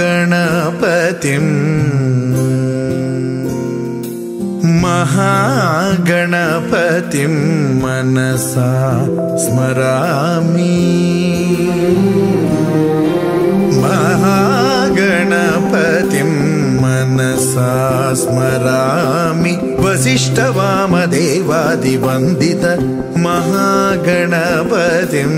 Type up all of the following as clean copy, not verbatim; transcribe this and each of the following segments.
महागणपतिं मनसा स्मरामि महागणपतिं मनसा स्मरामि वसिष्ठवामदेवादिवन्दित महागणपतिम्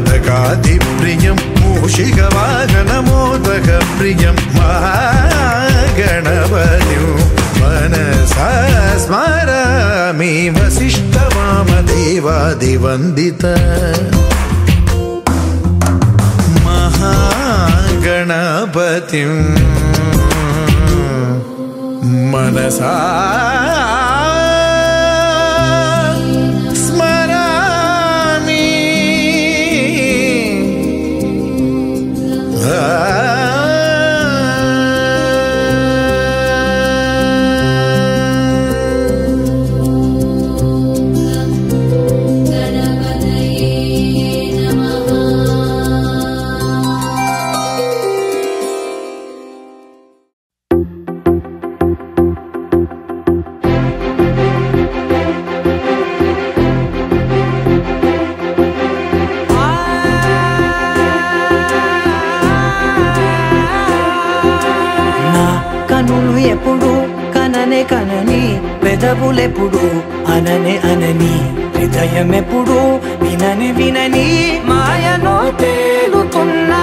महाकाव्यनाटकादिप्रियं मूषिकवाहनमोदकप्रियं महागणपतिं मनसा स्मरामि वसिष्ठवामदेवादिवन्दित महागणपतिं मनसा పెదవులెప్పుడు అననే అనని హృదయమెప్పుడు వినని వినని మాయలో తేలుతున్నా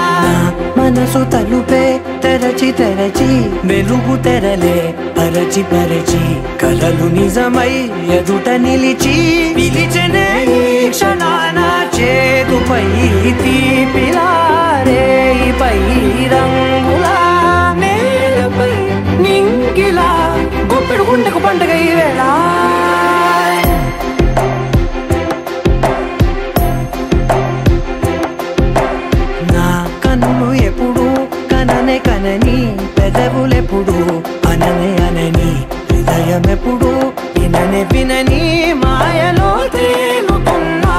మనసు తలుపే తెరచి తెరచి వెలుగు తెరలే పరచి పరచి కలలు నిజమై ఎదుట నిలిచి పిలిచెనే ఈ క్షణాన చేతుపై తీపిలారే పై రంగులా నేలపై నింగిలా గొప్పెడు గుండెకు పండుగ ఈ వేళ నా కన్నులు ఎప్పుడు కననే కనని పెదవులెప్పుడు అననే అనని హృదయమెప్పుడు విననే వినని మాయలో తేలుతున్నా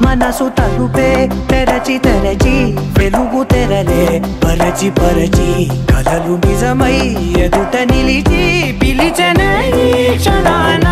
మనసు తలుపే తెరచి తెరచి వెలుగు తెరలే పరచి పరచి కలలు నిజమై ఎదుట నిలిచి పిలిచెనే ఈ క్షణాన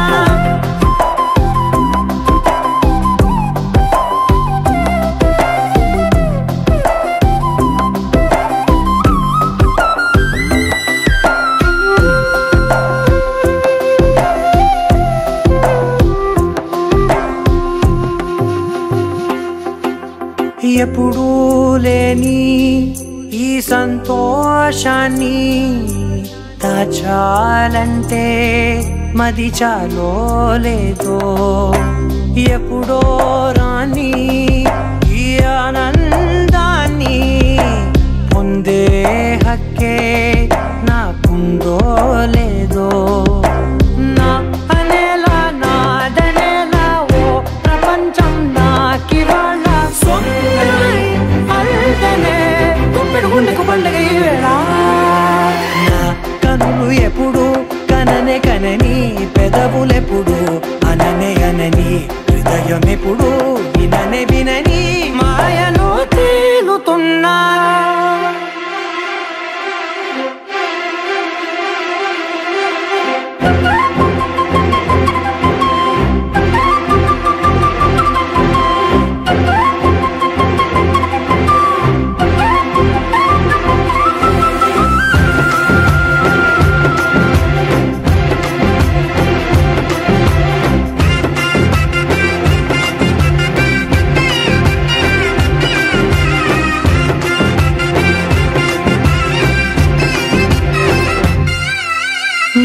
ఎప్పుడూ లేని ఈ సంతోషాన్ని దాచాలంటే మది చాలో లేదో ఎప్పుడో రాని ఈ ఆనందాన్ని పొందే హక్కే నాకుందో లేదో నా అనేలా నాదనేలా ఓ ప్రపంచం నాకివాళ సొంతమై అల్దనే గుప్పెడు గుండెకు పండగ ఈ వేళ నా కనులు ఎప్పుడు కననే కనని పెదవులెప్పుడు అననే అనని హృదయం ఎప్పుడు విననే వినని మాయలో తేలుతున్నా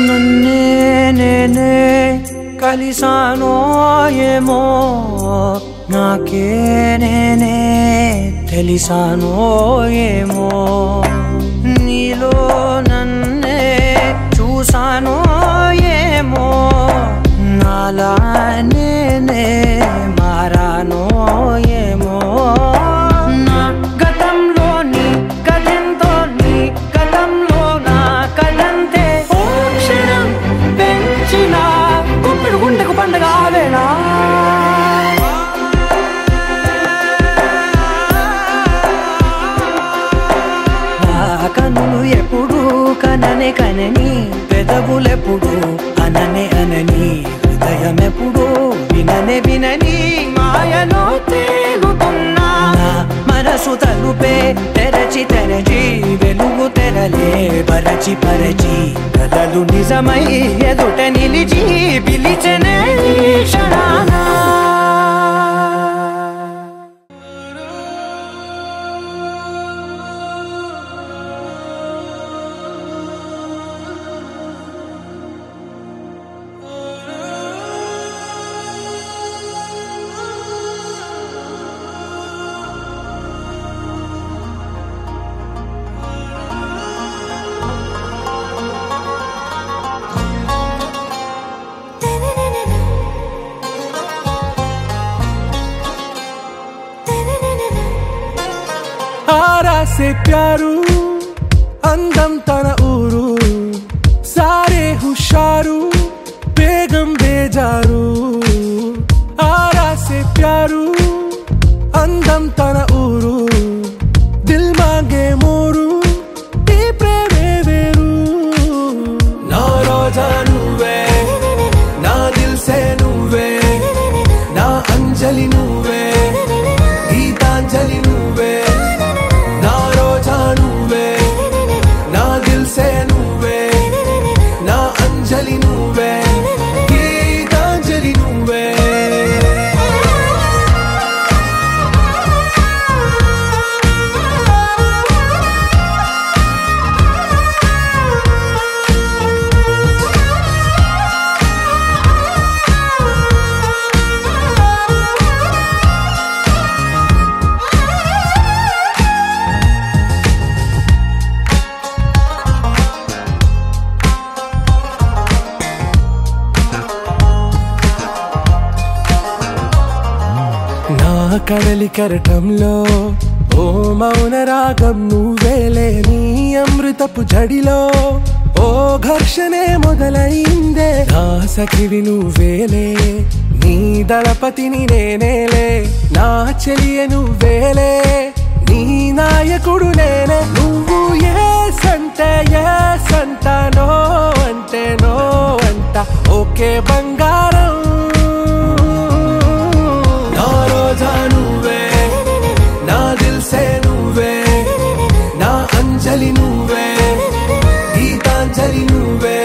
నన్నే నేనే కలిసానో ఏమో నాకే నేనే తెలిసానో ఏమో నీలో నన్నే చూసానో ఏమో నాలా నేనే మారానో ఏమో నా గతంలోని కథంతో నీ గతంలో నా కథంతే గుప్పెడు గుండెకు పండగ ఆవేళ నా కనులు ఎప్పుడు కననే కనని పెదవులెప్పుడు అననే అనని హృదయం ఎప్పుడు విననే వినని మాయలో తేలుతున్నా నా మనసు తలుపే తెరచి తెరచి వెలుగు తెరలే పరచి పరచి కలలు నిజమై ఎదుట నిలిచి పిలిచెనే క్షణానా से प्यारू अंदम तन ऊरू सारे हुशारू बेगम बेजारू आरा से प्यारू अंदम तन ऊरू दिल मांगे मोरू ई प्रेमे वेरू ना रोजा नुवे ना दिल से नुवे ना अंजलि नुवे गीतांजलि नुवे ना रोजा नुवे ना दिल से नुवे ना अंजलि नुवे गीतांजलि नुवे కడలి కరటంలో ఓ మౌన రాగం నువ్వేలే నీ అమృతపు జడిలో ఓ ఘర్షణే మొదలైందే నా సఖివి నువ్వేలే నీ దళపతిని నేనేలే నా చెలియ నువ్వేలే నీ నాయకుడు నేనే నువ్వు ఏ సంట నో అంటే నో అంట ఓకే బంగారం నా రోజా నువ్వే నా దిల్ సే నువ్వే నా అంజలి నువ్వే గీతాంజలి నువ్వే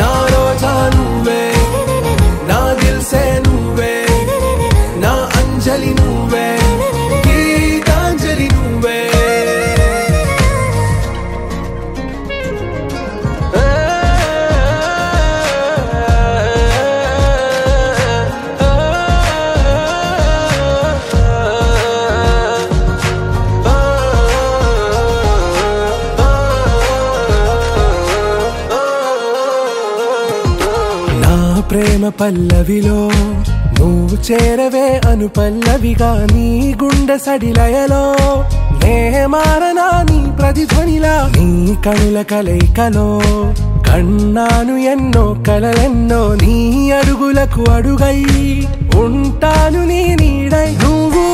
నా రోజా నువ్వే నా దిల్ సే నువ్వే నా అంజలి నువ్వే గీతాంజలి నువ్వే ప్రేమ పల్లవిలో నువ్వు చేరవే అను పల్లవిగా నీ గుండె సడిలయలో నే మారనా నీ ప్రతిధ్వనిలా నీ కనుల కలయికలో కన్నాను ఎన్నో కలలెన్నో నీ అడుగులకు అడుగై ఉంటాను నీ నీడై నువ్వు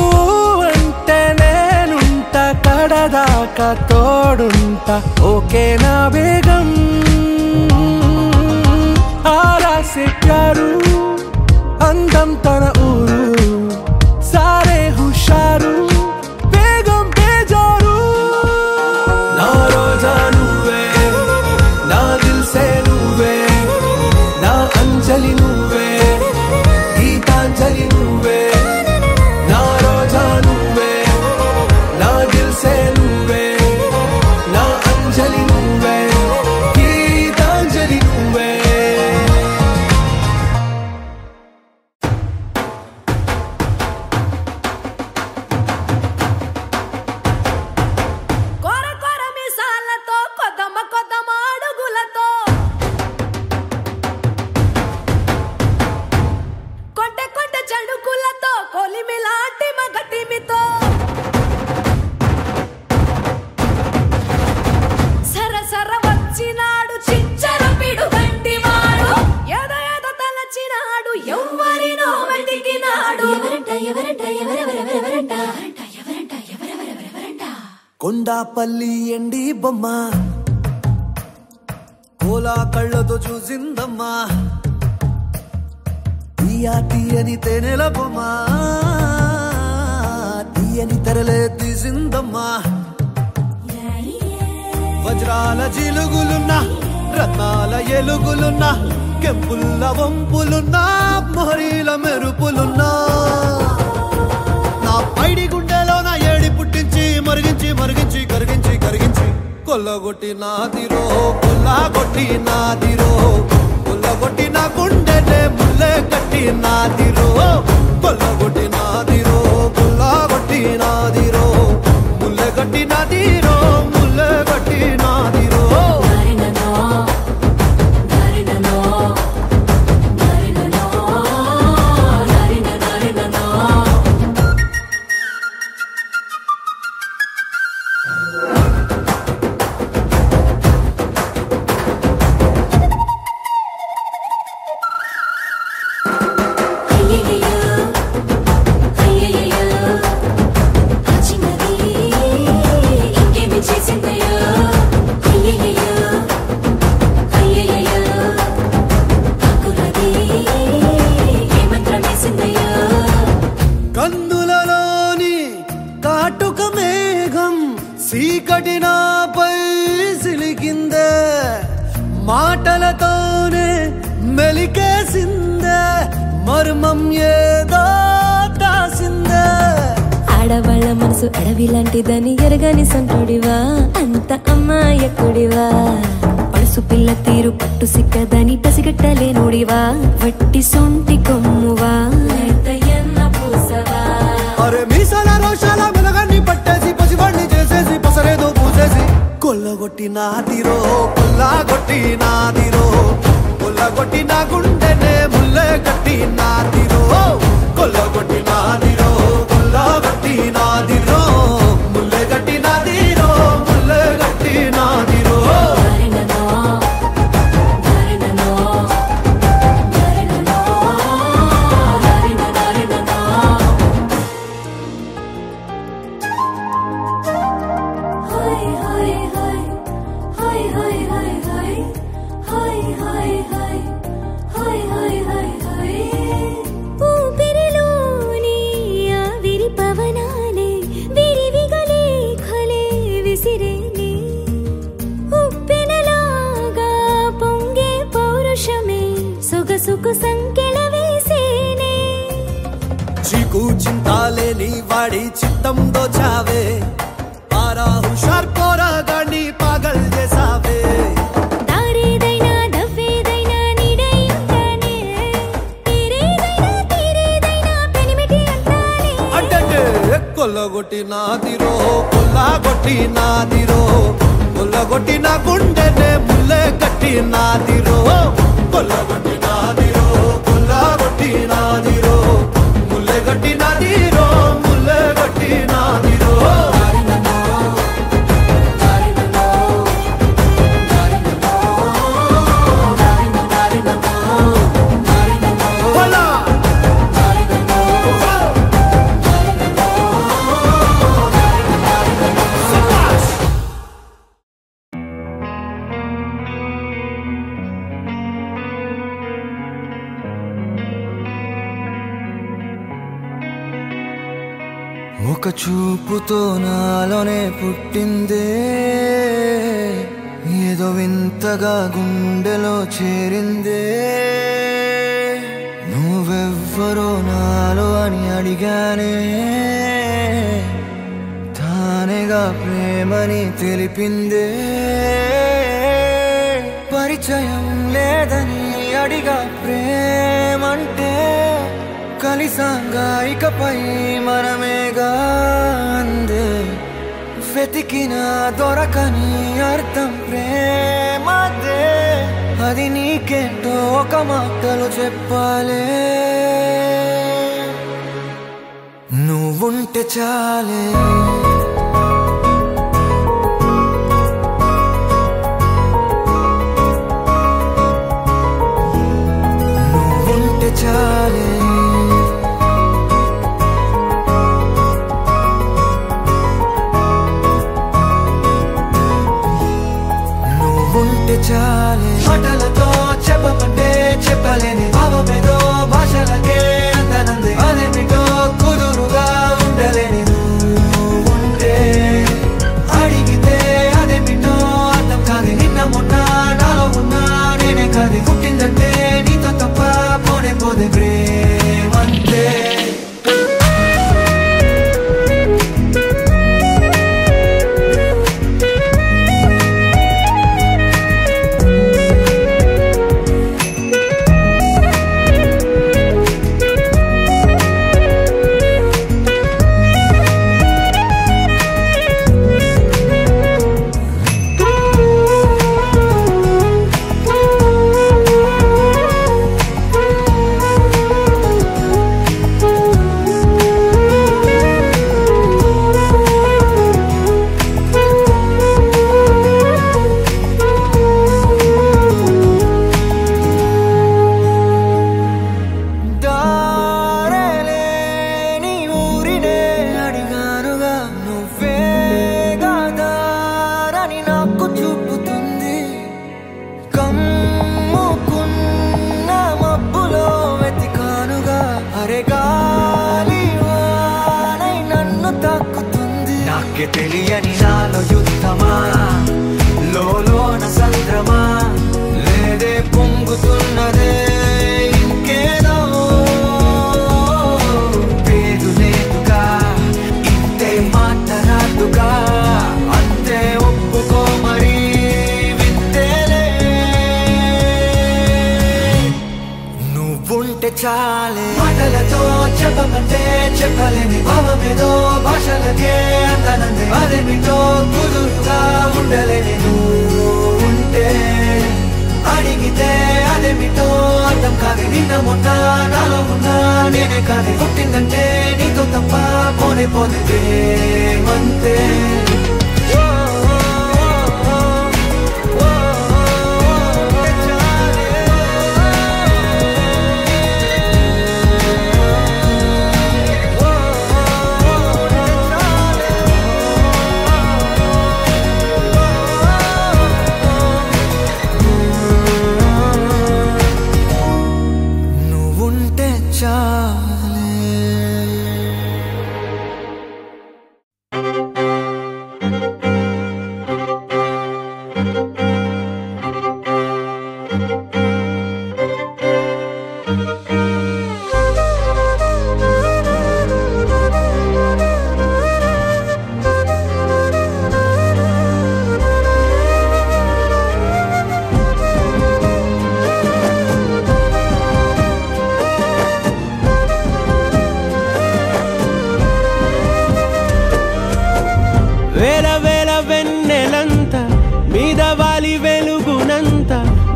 అంటే నేనుంట కడదాకా తోడుంట ఓకే నా బేగం ఆరాసే ప్యారు అందం తన ఊరు సారే హుషారు బేగం బేజారు నా రోజా నువ్వే నా దిల్ సే నువ్వే నా అంజలి నువ్వే గీతాంజలి నువ్వే నా రోజా నువ్వే నా దిల్ సే నువ్వే నా అంజలి నువ్వే గీతాంజలి నువ్వే కొండాపల్లి ఎండి బొమ్మ కోలా కళ్ళతో చూసిందమ్మా తీయా తీయని తేనెల బొమ్మ తీయని తెరలే తీసిందమ్మా వజ్రాల జిలుగులున్నా రత్నాల ఎలుగులున్నా కెంపుల్ల వంపులున్నా మొహరీల మెరుపులున్నా నా పైడి గుండెలో నా ఏడి పుట్టించి మరిగించి మరిగించి కరిగించి కరిగించి కొల్లగొట్టి నాదిరో కొల్లగొట్టి నాదిరో కొల్లగొట్టి నా గుండెనే ముల్లె కట్టి నాదిరో కొల్లగొట్టి నాదిరో కొల్లగొట్టి నాదిరో ముల్లె కట్టి నాదిరో ముల్లె కట్టి నాదిరో కందులలోని కాటుక మేఘం సీకటి నాపై సిలికిందే మాటలతోనే మెలికేసిందే మర్మం ఏదో దాసిందే ఆడవాళ్ళ మనసు అడవి లాంటిదని ఎరగని సంటుడివా అంత అమ్మాయకుడివా పడుసు పిల్ల తీరు పట్టు సిక్కదని పసిగట్టలేనుడివా వట్టి సొంటి కొమ్మువా అరే మీసాల రోషాల మెలగాన్ని పట్టేసి పసివాణ్ణి చేసేసి పసరేదో పూసేసి కొల్లగొట్టి నాదిరో కొల్లగొట్టి నాదిరో కొల్లగొట్టి నా గుండెనే ముల్లె కట్టి నాదిరో కొల్లగొట్టి నాదిరో కొల్లగొట్టి నాదిరో ముల్లె కట్టి నాదిరో ముల్లె కట్టి నాదిరో చీకు చింతాలేని వాడి చిత్తం దోచావే పారా హుషార్ పోరాగాన్ని పాగల్ చేసావే దారేదైనా దవ్వేదైనా నీడై ఉంటానే తీరేదైనా పెనిమిటి అంటానే అంటే కొల్లగొట్టి నాదిరో కొల్లగొట్టి నాదిరో కొల్లగొట్టి నా గుండెనే ముల్లె కట్టి నాదిరో కొల్లగొట్టి నాదిరో ఒక చూపుతో నాలోనే పుట్టిందే ఏదో వింతగా గుండెలో చేరిందే నువ్వెవ్వరో నాలో అని అడిగానే తానేగా ప్రేమని తెలిపిందే పరిచయం లేదని అడిగా ప్రేమంటే కలిసాంగా ఇకపై మనమేగా అందే వెతికిన దొరకని అర్థం ప్రేమదే అది నీకేంటో ఒక మాటలు చెప్పాలే నువ్వుంటే చాలే నువ్వుంటే చాలే నువ్వుంటే చాలే మాటలతో చెప్పమంటే చెప్పలేని భావమేదో భాషలకే అందనందే అదేమిటో కుదురుగా ఉండలేని నువ్వుంటే అడిగితే అదేమిటో అర్థం కాదు నిన్న మొన్న నాలో ఉన్నా నేనే కాదు పుట్టిందంటే నీతో తప్ప పోనే పోదే ప్రేమంతే తెలియని నాలో యుద్ధమా లోన సంద్రమా లేదే పొంగుతున్నదే ఇంకేదో పేరు లేదుగా ఇంతే మాట్లాడుగా అంతే ఒప్పుకో మరి వింతేలే నువ్వుంటే చాలే మాటలతో చెప్పమంటే చెప్పలేని భావమేదో భాషలకే అందనందే అదేమిటో కుదురుగా ఉండలేని నువ్వుంటే అడిగితే అదేమిటో అర్థం కాదు నిన్న మొన్న నాలో ఉన్నా నేనే కాదు పుట్టిందంటే నీతో తప్ప పోనే పోతే ప్రేమంతే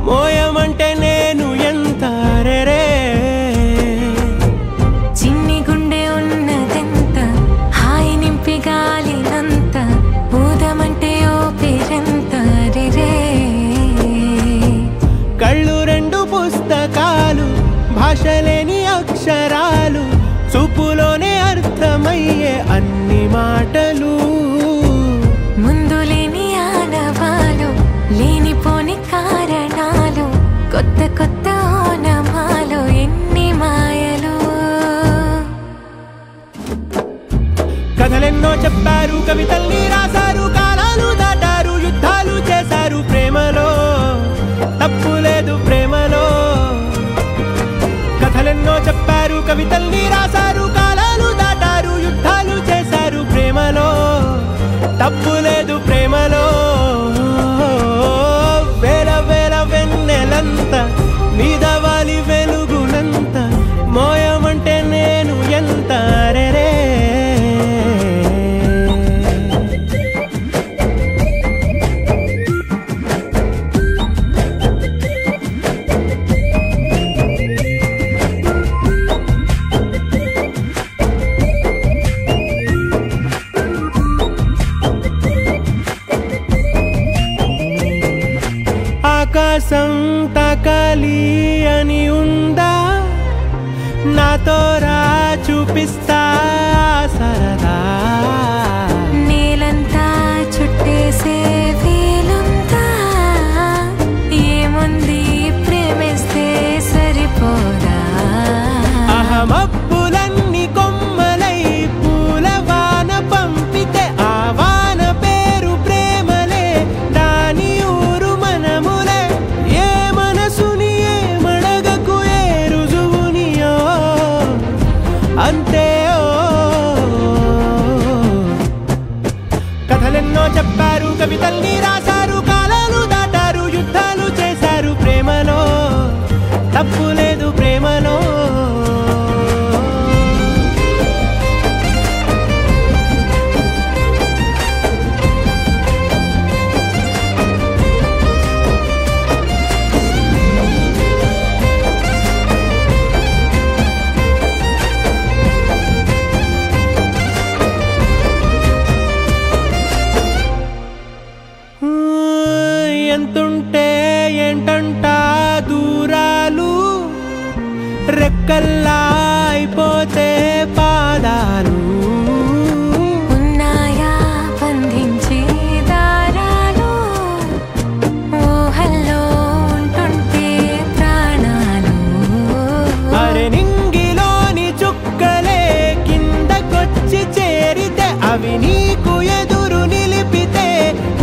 మోయమంటే నేను ఎంత రే చిన్ని గుండె ఉన్నదెంత హాయి నింపి గాలినంత ఊదమంటే ఓ పేరెంత రే కళ్ళు రెండు పుస్తకాలు భాషలేని అక్షరాలు చూపులోనే అర్థమయ్యే అన్ని మాటలు ముందు లేని ఆనవాలు లేనిపోని కారణాలు కొత్త కొత్త ఓనమాలు ఎన్ని మాయలు తప్పు లేదు ప్రేమలో వేల వేల వెన్నెలంత మీద వాలి వెలుగునంత మోయమంటే నేను ఎంత రే ఆకాశం తాకాలి అని ఉందా నాతో రా చూపిస్తా సరదా నేలంతా చుట్టేసే వీలుందా ఏముంది ప్రేమిస్తే సరిపోదా అహమప్పులన్నీ కొమ్మలై పూల వాన పంపితే ఆ వాన పేరు ప్రేమలే దాని ఊరు మనములే ఏ మనసుని ఏ మడగకు ఏ రుజువునియో అంతే కథలెన్నో చెప్పారు కవితల్ని రాశారు కాలాలు దాటారు యుద్ధాలు చేశారు ప్రేమలో తప్పు లేదు ప్రేమలో ఎంతుంటే ఏంటంట దూరాలు రెక్కల్లా అయిపోతే పాదాలు ఉన్నాయా బంధించే దారాలు ఊహల్లో ఉంటుంటే ప్రాణాలు అరే నింగిలోని చుక్కలే కిందకొచ్చి చేరితే అవి నీకు ఎదురు నిలిపితే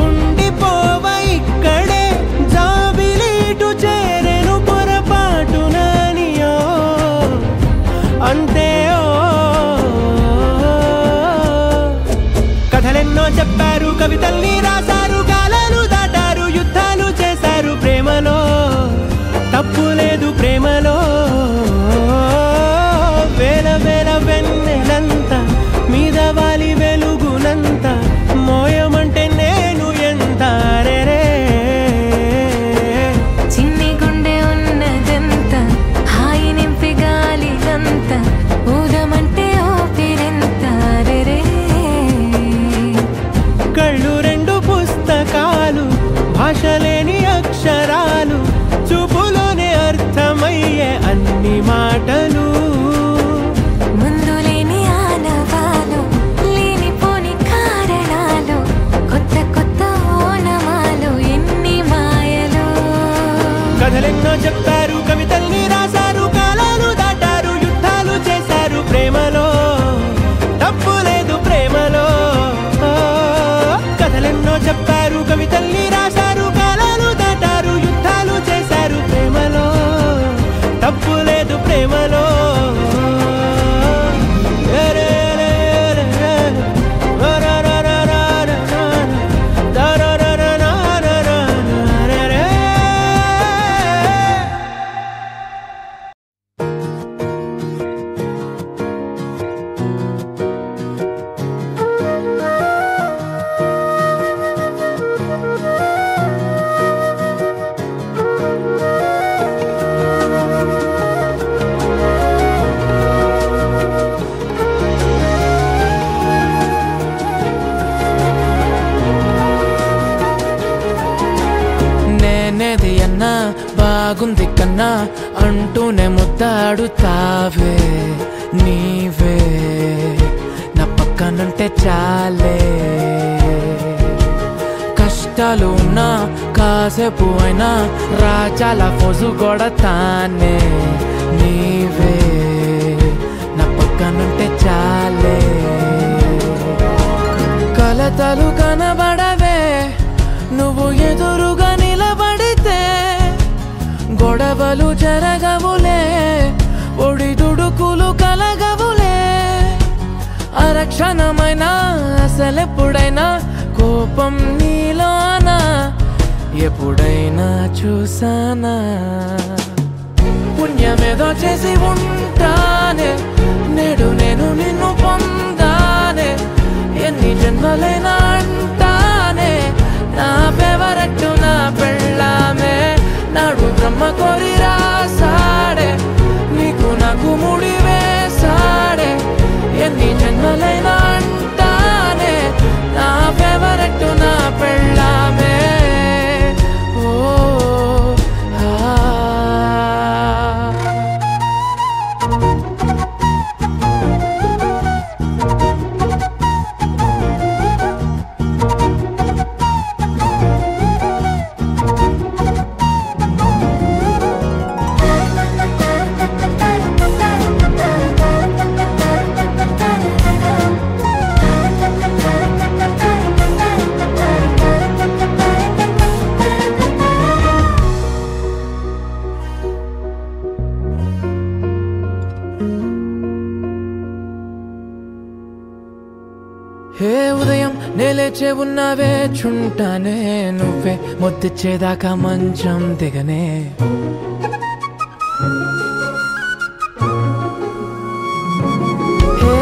ఉండిపోవ ఇక్కడే జాబిలీటు చేరెను పొరపాటు నానియో అంతే కథలెన్నో చెప్పారు కవితల్ని రాశారు కాలాలు దాటారు యుద్ధాలు చేశారు ప్రేమలో తప్పు లేదు ప్రేమలో వేల వేల వెన్నెలంత మీద వాలి వెలుగునంత మోయమంటే నేను ఎంత రే చిన్ని గుండె ఉన్నదంత హాయి నింపి గాలినంత ఊదమంటే ఓపిరెంత రే కళ్ళు రెండు పుస్తకాలు భాష లేని అక్షరాలు చూపులోనే అర్థమయ్యే అన్ని మాటలు ముందు లేని ఆనవాలు లేనిపోని కారణాలు కొత్త కొత్త ఓనమాలు ఎన్ని మాయలు కథలెన్నో చెప్పారు కవితల్ని రాశారు కాలాలు దాటారు యుద్ధాలు చేశారు ప్రేమలో తప్పు లేదు ప్రేమలో కథలెన్నో చెప్పారు కవితల్ని రాశారు కాలాలు దాటారు యుద్ధాలు చేశారు ప్రేమలో తప్పు లేదు ప్రేమలో నేనేది అన్నా బాగుంది కన్నా అంటూనే ముద్దాడుతావే నీవే నా పక్కనుంటే చాలే కష్టాలు ఉన్నా కాసేపు అయినా రాజాల ఫోజు కొడతానే నీవే నా పక్కనుంటే చాలే కలతలు కనబడవే నువ్వు ఎదురుగా నిలబడితే గొడవలు జరగవులే ఒడిదుడుకులు కలగవులే అరక్షణమైనా అసలెప్పుడైనా కోపం నీలోనా ఎప్పుడైనా చూసానా పుణ్యమేదో చేసి ఉంటానే నేడు నేను నిన్ను పొందానే ఎన్ని జన్మలైనా అంటానే నా ఫేవరెట్ నా పెళ్ళామే నాడు బ్రహ్మ కోరి రాసాడే నీకు నాకు ముడి వేసాడే ఎన్ని జన్మలైనా అంటానే నా ఫేవరెట్ నా పెళ్ళామే ఓ హే ఉదయం నేలేచే ఉన్నావే చుంటానే నువ్వే మొత్తిచ్చేదాకా మంచం దిగనే హే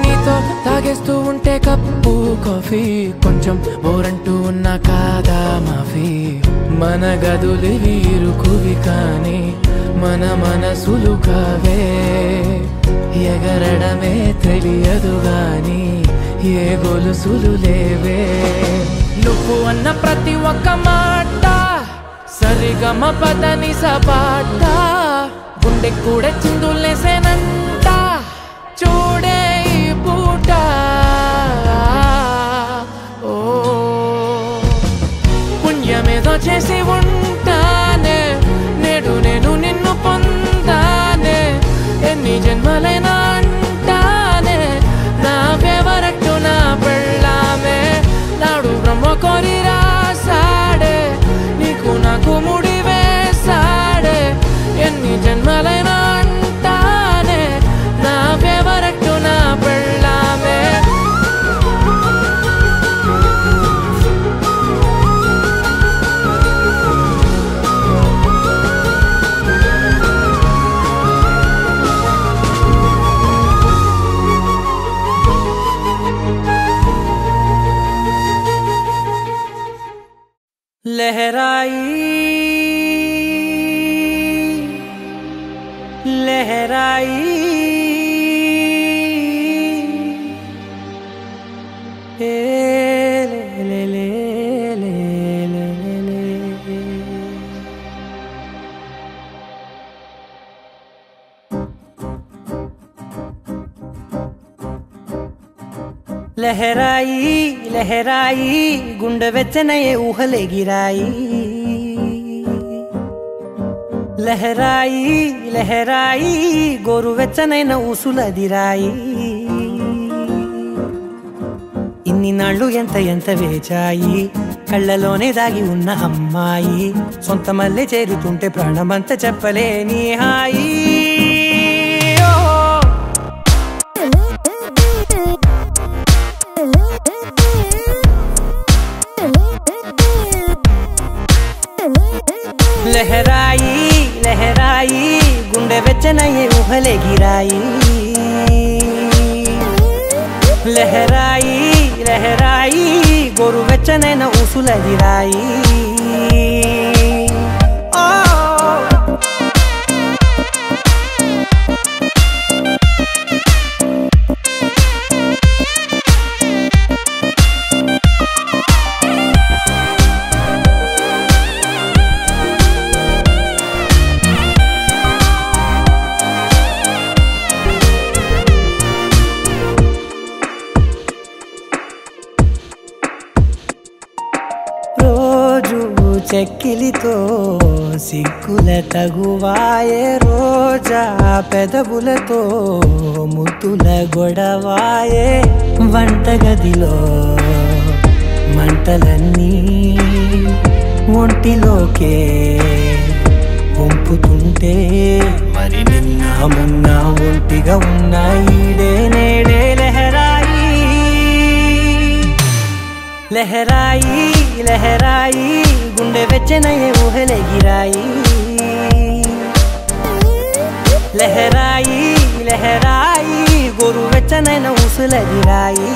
నీతో తాగేస్తూ ఉంటే కప్పు కాఫీ కొంచెం బోరంటూ ఉన్నా కాదా మాఫీ మన గదులివి ఇరుకువి కానీ మన మనసులు కావే ఎగరడమే తెలియదు గాని ఏ గొలుసులు లేవే నువ్వు అన్న ప్రతి ఒక్క మాట సరిగమ పదని సపాట గుండె కూడా చిందులేసేనంట చూడే ఈ పూట ఓ పుణ్యమేదో చేసి ఉంటానే నేడు నేను నిన్ను పొందానే ఎన్ని జన్మలైనా అంటానే నా ఫేవరెట్ నా పెళ్ళామే నాడు బ్రహ్మ కోరి రాసాడే నీకు నాకు ముడి వేసాడే ఎన్ని జన్మలైనా అంటానే నా ఫేవరెట్ నా పెళ్ళామే लहराई लहराई ले ले ले ले ले ले लहराई लहराई गुंड వెచ్చనయే ఊహలే గిరాయి లహరాయి లహరాయి గోరు వెచ్చనైన ఊసులదిరాయి ఇన్ని నాళ్ళు ఎంత ఎంత వేచాయి కళ్ళలోనే దాగి ఉన్న అమ్మాయి సొంత మల్లె చేరుతుంటే ప్రాణమంత చెప్పలేని హాయి लहराई लहराई गुंडे వెచ్చనయే ఊహలే గిరాయి లహరాయి లహరాయి గోరు వెచ్చనైన ఊసులదిరాయి చెక్కిలితో సిగ్గుల తగువాయే రోజా పెదవులతో ముద్దుల గొడవాయే వంటగదిలో మంటలన్నీ ఒంటిలోకే వంపుతుంటే మరి నిన్న మొన్న ఒంటిగా ఉన్న ఈడే నేడే లహరాయి లహరాయి లహరాయి గుండె వెచ్చనయ్యే ఊహలెగిరాయి లహరాయి లహరాయి గోరు వెచ్చనైన ఊసులెగిరాయి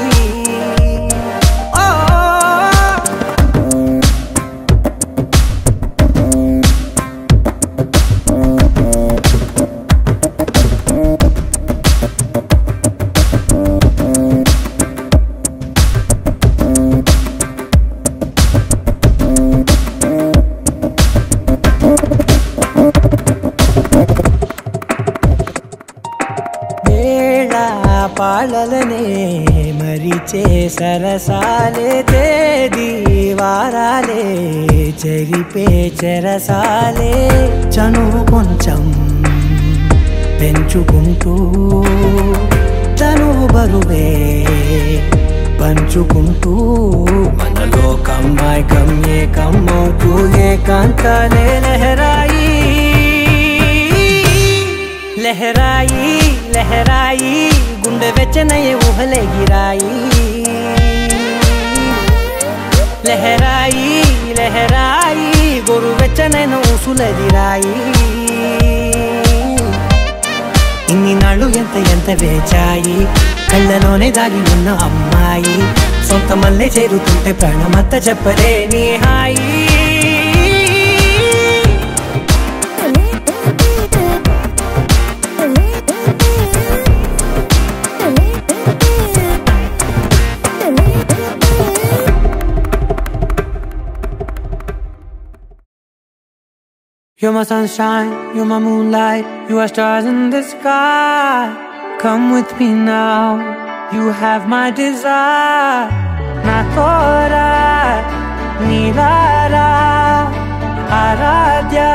పాలలనే మరిచే సరసాలే తేదీ వారాలే చెరిపే చెరసాలే చనువు కొంచెం పెంచుకుంటూ చనువు బరువే పంచుకుంటూ మనలో కమ్మాయి కమ్మే కమ్మవుతూ ఏకాంతాలే లహరాయి లహరాయి లహరాయి గుండె వెచ్చనయ్యే ఊహలెగిరాయి లహరాయి లహరాయి గోరు వెచ్చనైన ఊసులెగిరాయి ఇన్ని నాళ్ళు ఎంత ఎంత వేచాయి కళ్ళలోనే దాగి ఉన్న అమ్మాయి సొంత మల్లె చేరుతుంటే ప్రాణమంతా చెప్పలేని హాయి You're my sunshine, you're my moonlight, you are stars in the sky. Come with me now, you have my desire. Nakora, Nilara, Aradhya.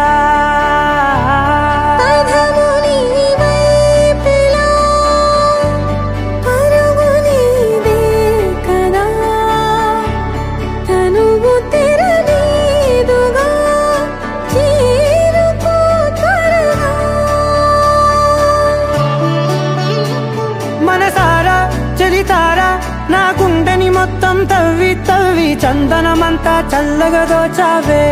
నా గుండెని మొత్తం తవ్వి తవ్వి చందనమంతా చల్లగా దోచావే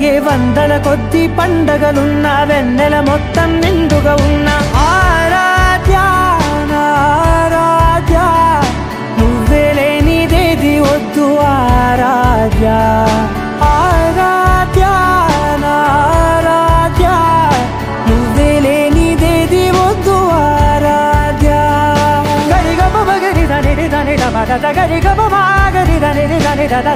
ఏ వందల కొద్ది పండగలున్న వెన్నెల మొత్తం నిండుగా ఉన్న ఆరాధ్య ఆరాధ్య నువ్వే లేనిదేది వద్దు ఆరాధ్య ఆరాధ్య ఆరాధ్య నువ్వే లేనిదేది వద్దు ఆరాధ్య గరి గమ గరి దని దని దని దని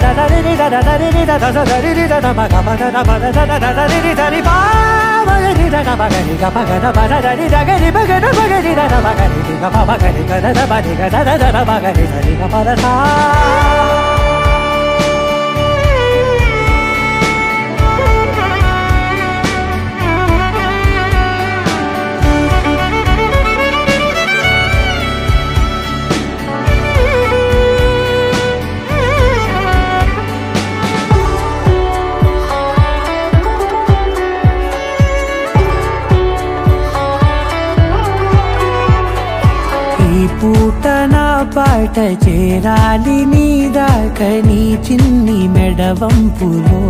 పూట నా పాట చేరాలి నీ దాకా నీ చిన్ని మెడవంపులో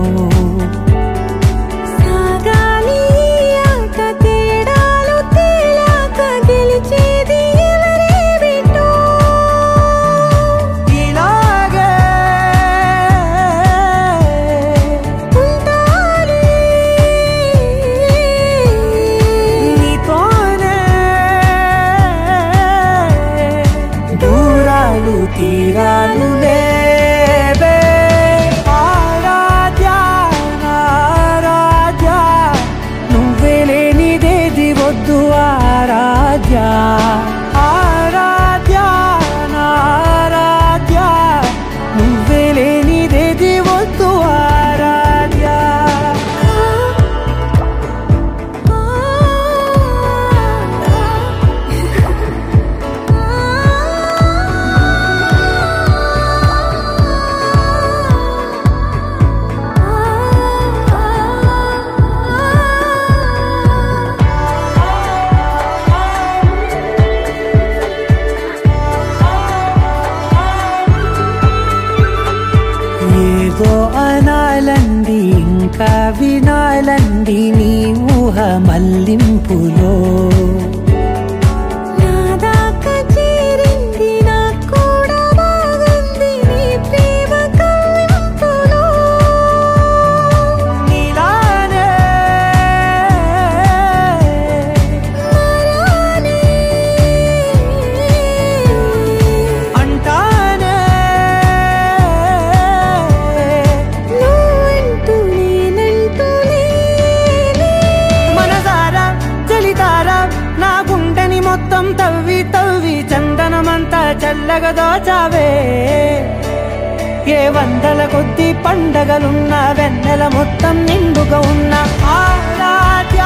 సాగాలి ఆట తేడాలు తేలాక గెలిచేది ఎవరే బిడ్డో ఇలాగే ఉంటాలి నీతోనే దూరాలు తీరాలు లేవే ఆరాధ్య ఆరాధ్య నువ్వే లేనిదేది వద్దు ఆరాధ్య ఆరాధ్య ఆరాధ్య నువ్వే లేనిదేది వద్దు ఆరాధ్య కవ్విలింపులో నాదాకా చేరింది నాకు కూడా బాగుంది నీ ప్రేమ కవ్వింపులో నీలానే మరానే అంటానే నువ్వంటూ నేనంటూ లేనే మనసారా చలితారా నా గుండెని మొత్తం తవ్వి తవ్వి చందనమంతా చల్లగా దోచావే ఏ వందల కొద్ది పండగలున్న వెన్నెల మొత్తం నిండుగా ఉన్న ఆరాధ్య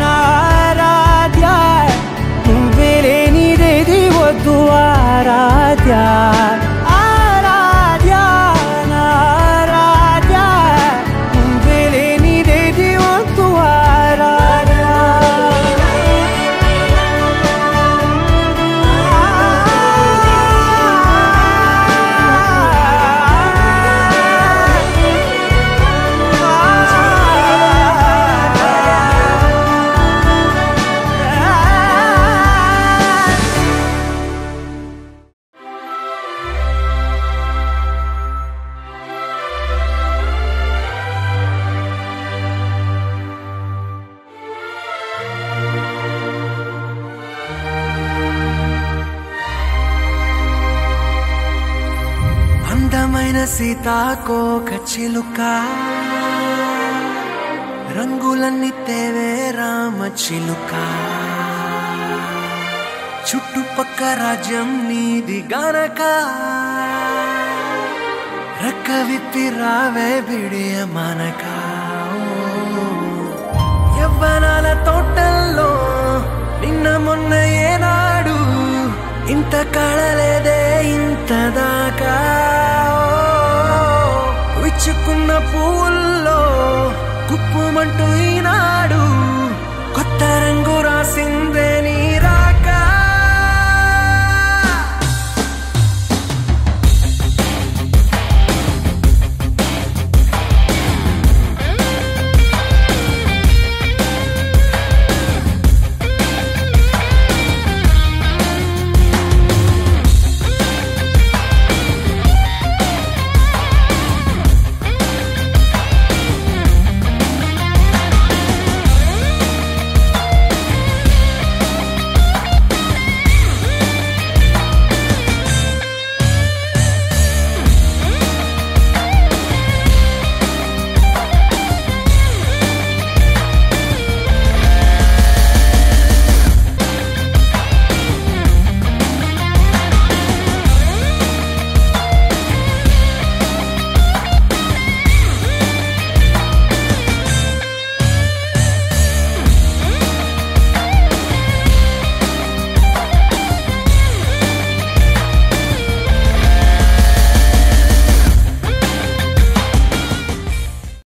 నా ఆరాధ్య నువ్వే లేనిదేది వద్దు ఆరాధ్య ఆరాధ్య నా ఆరాధ్య నువ్వే లేనిదేది వద్దు ఆరాధ్య అందమైన సీతాకోక చిలుక రంగులన్నీ తేవే రామ చిలుక చుట్టుపక్క రాజ్యం నీది గనక రెక్క విప్పి రావే బిడియ మనక యవ్వనాల తోటల్లో నిన్న మొన్న ఏనాడు ఇంత కళలేదే ఇంత దాకా విచ్చుకున్న పూల్లో కుప్పుమంటూ ఈనాడు